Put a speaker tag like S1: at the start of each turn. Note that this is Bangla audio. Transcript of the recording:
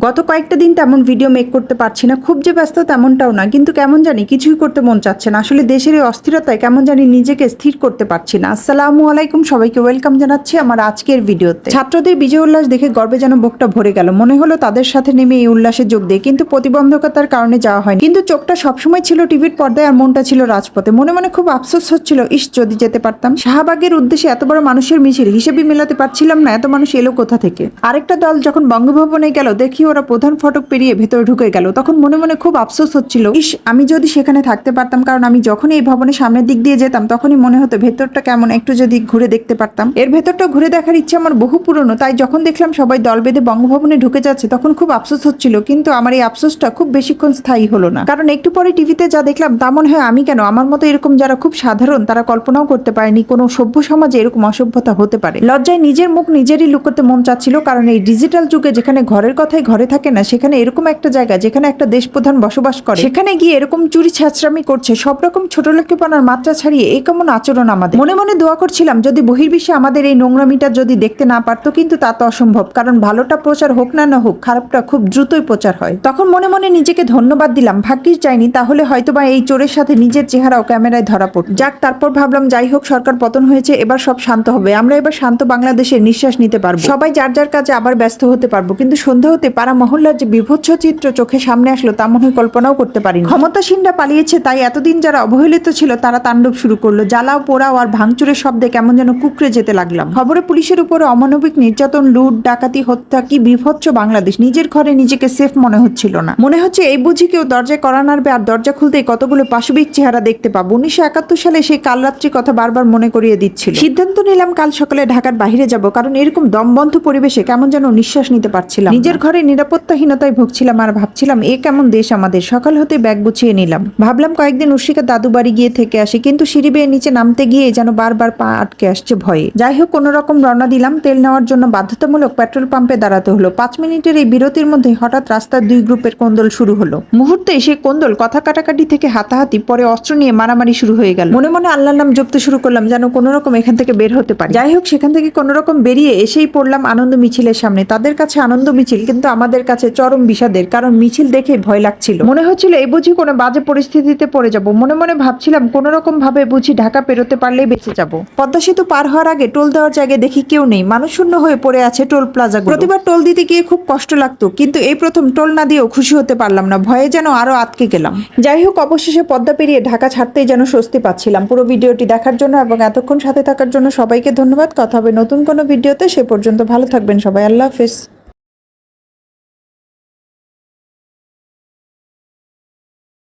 S1: গত কয়েকটা দিন তেমন ভিডিও মেক করতে পারছি না, খুব যে ব্যস্ত তেমনটাও না, কিন্তু কেমন জানি কিছুই করতে মন চাচ্ছে না। আসলে দেশের এই অস্থিরতায় কেমন জানি নিজেকে স্থির করতে পারছি না। আসসালামু আলাইকুম, সবাইকে ওয়েলকাম জানাচ্ছি আমার আজকের ভিডিওতে। ছাত্রদের বিজয় উল্লাস দেখে গর্বে যেন বুকটা ভরে গেল, মনে হলো তাদের সাথে নেমে এই উল্লাসে যোগ দিয়ে, কিন্তু প্রতিবন্ধকতার কারণে যাওয়া হয়নি। কিন্তু চোখটা সবসময় ছিল টিভির পর্দায় আর মনটা ছিল রাজপথে। মনে মনে খুব আফসোস হচ্ছিল, ইস যদি যেতে পারতাম। শাহবাগের উদ্দেশ্যে এত বড় মানুষের মিছিল, হিসেবে মেলাতে পারছিলাম না এত মানুষ এলো কোথা থেকে। আরেকটা দল যখন বঙ্গভবনে গেল, দেখি ওরা প্রধান ফটক পেরিয়ে ভেতরে ঢুকে গেল, তখন মনে মনে খুব আফসোস হচ্ছিল, ইস আমি যদি সেখানে থাকতে পারতাম। কারণ আমি যখনই এই ভবনের সামনের দিক দিয়ে যেতাম তখনই মনে হতো ভেতরটা কেমন, একটু যদি ঘুরে দেখতে পারতাম। এর ভেতরটা ঘুরে দেখার ইচ্ছে আমার বহু পুরনো, তাই যখন দেখলাম সবাই দল বেঁধে বঙ্গভবনে ঢুকে যাচ্ছে তখন খুব আফসোস হচ্ছিল। কিন্তু আমার এই আফসোসটা খুব বেশিক্ষণ স্থায়ী হলো না, কারণ একটু পরে টিভিতে যা দেখলাম তা মনে হয় আমি কেন, আমার মতো এরকম যারা খুব সাধারণ তারা কল্পনাও করতে পারেনি কোনো সভ্য সমাজে এরকম অসভ্যতা হতে পারে। লজ্জায় নিজের মুখ নিজেরই লুকোতে মন চাচ্ছিল, কারণ এই ডিজিটাল যুগে যেখানে ঘরের কথাই ঘরে থাকে না, সেখানে এরকম একটা জায়গা যেখানে একটা দেশ প্রধান বসবাস করে, সেখানে গিয়ে এরকম চুরি ছাঁচরামি করছে, সব রকম ছোটলোকেপনার মাত্রা ছাড়িয়ে এই কেমন আচরণ আমাদের। মনে মনে দোয়া করছিলাম যদি বহির্বিশ্বে আমাদের এই নোংরামিটা যদি দেখতে না পারতো, কিন্তু তা তো অসম্ভব, কারণ ভালোটা প্রচার হোক না হোক খারাপটা খুব দ্রুতই প্রচার হয়। তখন মনে মনে নিজেকে ধন্যবাদ দিলাম, ভাগ্যিস যায়নি, তাহলে হয়তোবা এই চোরের সাথে নিজের চেহারাও ক্যামেরায় ধরা পড়ত। যাক, তারপর ভাবলাম যাই হোক, সরকার পতন হয়েছে, এবার সব শান্ত হবে, আমরা এবার শান্ত বাংলাদেশে নিঃশ্বাস নিতে পারবো, সবাই যার যার কাজে আবার ব্যস্ত হতে পারবো। কিন্তু সন্ধ্যা হতে পাড়া মহল্লার যে বিভৎস চিত্র চোখে সামনে আসলো তা মনে হয় কল্পনাও করতে পারিনি। ক্ষমতাসীনরা পালিয়েছে, তাই এতদিন যারা অবহেলিত ছিল তারা তাণ্ডব শুরু করলো। জ্বালাও পোড়াও আর ভাঙচুরের শব্দে কেমন যেন কুকড়ে যেতে লাগলাম। খবরে পুলিশের উপরে অমানবিক নির্যাতন, লুট, ডাকাতি, হত্যা, কি বিভৎস বাংলাদেশ। নিজের ঘরে নিজেকে সেফ মনে হচ্ছিল না। মনে হচ্ছে এই বুঝি কেউ দরজায় কড়া নাড়বে আর দরজা খুলতেই কতগুলো পাশবিক চেহারা দেখতে পাবো। 1971 সালে সেই কাল রাত্রির কথা বারবার মনে করিয়ে দিচ্ছিল। সিদ্ধান্ত নিলাম কাল সকালে ঢাকার বাইরে যাব, কারণ এরকম দমবন্ধ পরিবেশে কেমন যেন নিঃশ্বাস নিতে পারছিলাম। নিজের ঘরে নিরাপত্তাহীনতায় ভুগছিলাম আর ভাবছিলাম এ কেমন দেশ আমাদের। সকাল হতে ব্যাগ গুছিয়ে নিলাম, ভাবলাম কয়েকদিন উর্শিকা দাদু বাড়ি গিয়ে থেকে আসি, কিন্তু সিঁড়ি বেয়ে নিচে নামতে গিয়ে যেন বারবার পা আটকে আসছে ভয়ে। যাই হোক, কোনো রকম রওনা দিলাম। তেল নেওয়ার জন্য বাধ্যতামূলক পেট্রোল পাম্পে দাঁড়াতে হলো। 5 মিনিটের এই বিরতির মধ্যে হঠাৎ রাস্তার দুই গ্রুপের কোন্দল শুরু হলো। মুহূর্তে সেই কোন্দল কথা কাটাকাটি থেকে হাতাহাতি, পরে অস্ত্র নিয়ে মারামারি শুরু হয়ে গেল। মনে মনে আল্লাহর নাম জপতে শুরু করলাম যেন কোনো রকম এখান থেকে বের হতে পারি। যাই হোক, সেখান থেকে কোনো রকম বেরিয়ে এসেই পড়লাম আনন্দ মিছিলের সামনে। তাদের কাছে আনন্দ মিছিল, কিন্তু আমাদের কাছে চরম বিষাদের, কারণ মিছিল দেখে ভয় লাগছিল। মনে হচ্ছিল এই বুঝি কোনো বাজে পরিস্থিতিতে পড়ে যাব। মনে মনে ভাবছিলাম কোনো রকম ভাবে বুঝি ঢাকা পেরোতে পারলেই বেঁচে যাব। পদ্মা সেতু পার হওয়ার আগে টোল দেওয়ার জায়গায় দেখি কেউ নেই, মানুষ শূন্য হয়ে পড়ে আছে টোল প্লাজা। প্রতিবার টোল দিতে গিয়ে খুব কষ্ট লাগতো, কিন্তু এই প্রথম টোল না দিয়েও খুশি হতে পারলাম না, ভয়ে যেন আরো আটকে গেলাম। যাই হোক, অবশেষে পদ্মা পেরিয়ে ঢাকা ছাড়তেই যেন স্বস্তি পাচ্ছিলাম। পুরো ভিডিওটি দেখার জন্য এবং এতক্ষণ সাথে থাকার জন্য সবাইকে ধন্যবাদ। কথা হবে নতুন কোনো ভিডিওতে, সে পর্যন্ত ভালো থাকবেন সবাই। আল্লাহ হাফেজ।